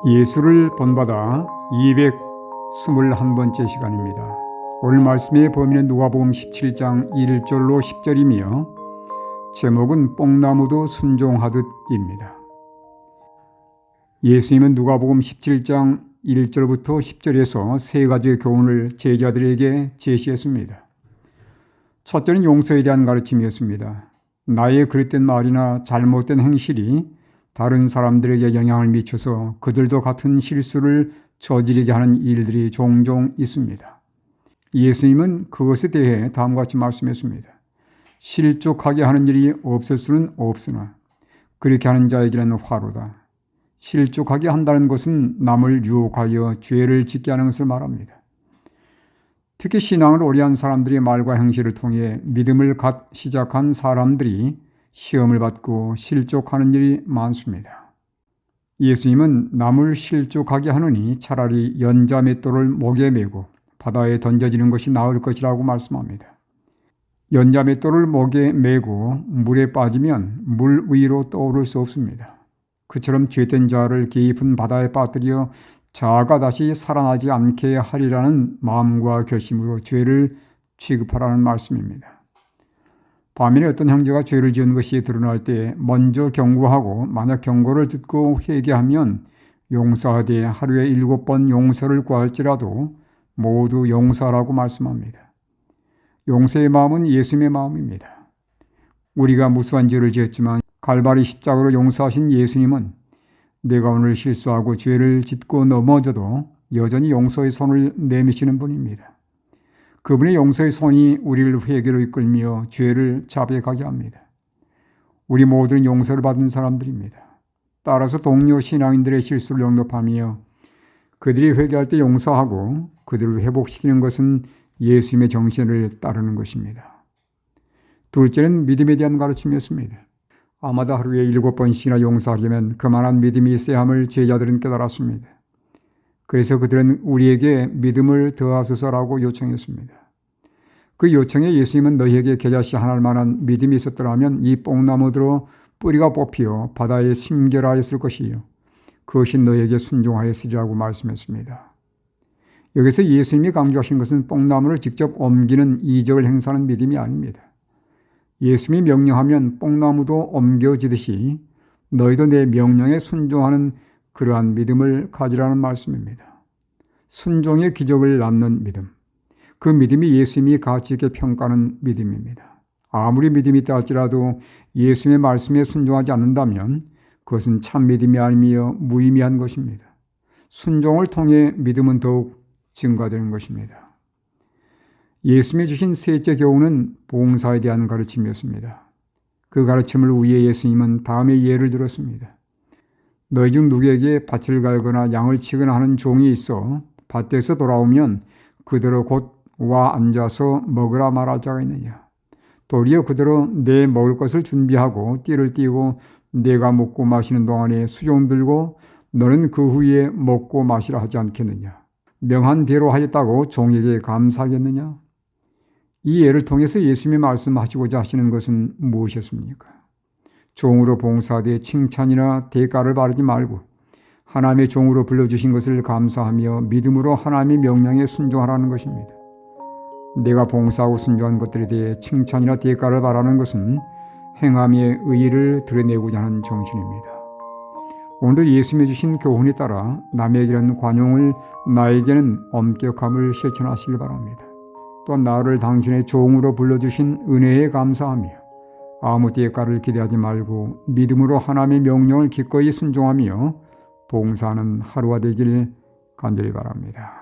예수를 본받아 221번째 시간입니다. 오늘 말씀의 범위는 누가복음 17장 1절로 10절이며 제목은 뽕나무도 순종하듯입니다. 예수님은 누가복음 17장 1절부터 10절에서 세 가지의 교훈을 제자들에게 제시했습니다. 첫째는 용서에 대한 가르침이었습니다. 나의 그릇된 말이나 잘못된 행실이 다른 사람들에게 영향을 미쳐서 그들도 같은 실수를 저지르게 하는 일들이 종종 있습니다. 예수님은 그것에 대해 다음과 같이 말씀했습니다. 실족하게 하는 일이 없을 수는 없으나 그렇게 하는 자에게는 화로다. 실족하게 한다는 것은 남을 유혹하여 죄를 짓게 하는 것을 말합니다. 특히 신앙을 오래 한 사람들의 말과 행실을 통해 믿음을 갓 시작한 사람들이 시험을 받고 실족하는 일이 많습니다. 예수님은 남을 실족하게 하느니 차라리 연자맷돌을 목에 메고 바다에 던져지는 것이 나을 것이라고 말씀합니다. 연자맷돌을 목에 메고 물에 빠지면 물 위로 떠오를 수 없습니다. 그처럼 죄된 자를 깊은 바다에 빠뜨려 자아가 다시 살아나지 않게 하리라는 마음과 결심으로 죄를 취급하라는 말씀입니다. 반면에 어떤 형제가 죄를 지은 것이 드러날 때 먼저 경고하고 만약 경고를 듣고 회개하면 용서하되 하루에 7번 용서를 구할지라도 모두 용서하라고 말씀합니다. 용서의 마음은 예수님의 마음입니다. 우리가 무수한 죄를 지었지만 갈바리 십자가로 용서하신 예수님은 내가 오늘 실수하고 죄를 짓고 넘어져도 여전히 용서의 손을 내미시는 분입니다. 그분의 용서의 손이 우리를 회개로 이끌며 죄를 자백하게 합니다. 우리 모두는 용서를 받은 사람들입니다. 따라서 동료 신앙인들의 실수를 용납하며 그들이 회개할 때 용서하고 그들을 회복시키는 것은 예수님의 정신을 따르는 것입니다. 둘째는 믿음에 대한 가르침이었습니다. 아마도 하루에 7번씩이나 용서하려면 그만한 믿음이 있어야 함을 제자들은 깨달았습니다. 그래서 그들은 우리에게 믿음을 더하소서라고 요청했습니다. 그 요청에 예수님은 너희에게 겨자씨 하나일 만한 믿음이 있었더라면 이 뽕나무들로 뿌리가 뽑히어 바다에 심겨라했을 것이요 그것이 너희에게 순종하였으리라고 말씀했습니다. 여기서 예수님이 강조하신 것은 뽕나무를 직접 옮기는 이적을 행사하는 믿음이 아닙니다. 예수님이 명령하면 뽕나무도 옮겨지듯이 너희도 내 명령에 순종하는 그러한 믿음을 가지라는 말씀입니다. 순종의 기적을 낳는 믿음. 그 믿음이 예수님이 가치 있게 평가하는 믿음입니다. 아무리 믿음이 있다 할지라도 예수님의 말씀에 순종하지 않는다면 그것은 참 믿음이 아니며 무의미한 것입니다. 순종을 통해 믿음은 더욱 증가되는 것입니다. 예수님이 주신 셋째 교훈은 봉사에 대한 가르침이었습니다. 그 가르침을 위해 예수님은 다음의 예를 들었습니다. 너희 중 누구에게 밭을 갈거나 양을 치거나 하는 종이 있어 밭에서 돌아오면 그대로 곧 와 앉아서 먹으라 말할 자가 있느냐. 도리어 그대로 내 먹을 것을 준비하고 띠를 띠고 내가 먹고 마시는 동안에 수종 들고 너는 그 후에 먹고 마시라 하지 않겠느냐. 명한 대로 하였다고 종에게 감사하겠느냐. 이 예를 통해서 예수님이 말씀하시고자 하시는 것은 무엇이었습니까? 종으로 봉사하되 칭찬이나 대가를 바라지 말고 하나님의 종으로 불러주신 것을 감사하며 믿음으로 하나님의 명령에 순종하라는 것입니다. 내가 봉사하고 순종한 것들에 대해 칭찬이나 대가를 바라는 것은 행함의 의의를 드러내고자 하는 정신입니다. 오늘도 예수님이 주신 교훈에 따라 남에게는 관용을 나에게는 엄격함을 실천하시길 바랍니다. 또한 나를 당신의 종으로 불러주신 은혜에 감사하며 아무 대가를 기대하지 말고 믿음으로 하나님의 명령을 기꺼이 순종하며 봉사하는 하루가 되길 간절히 바랍니다.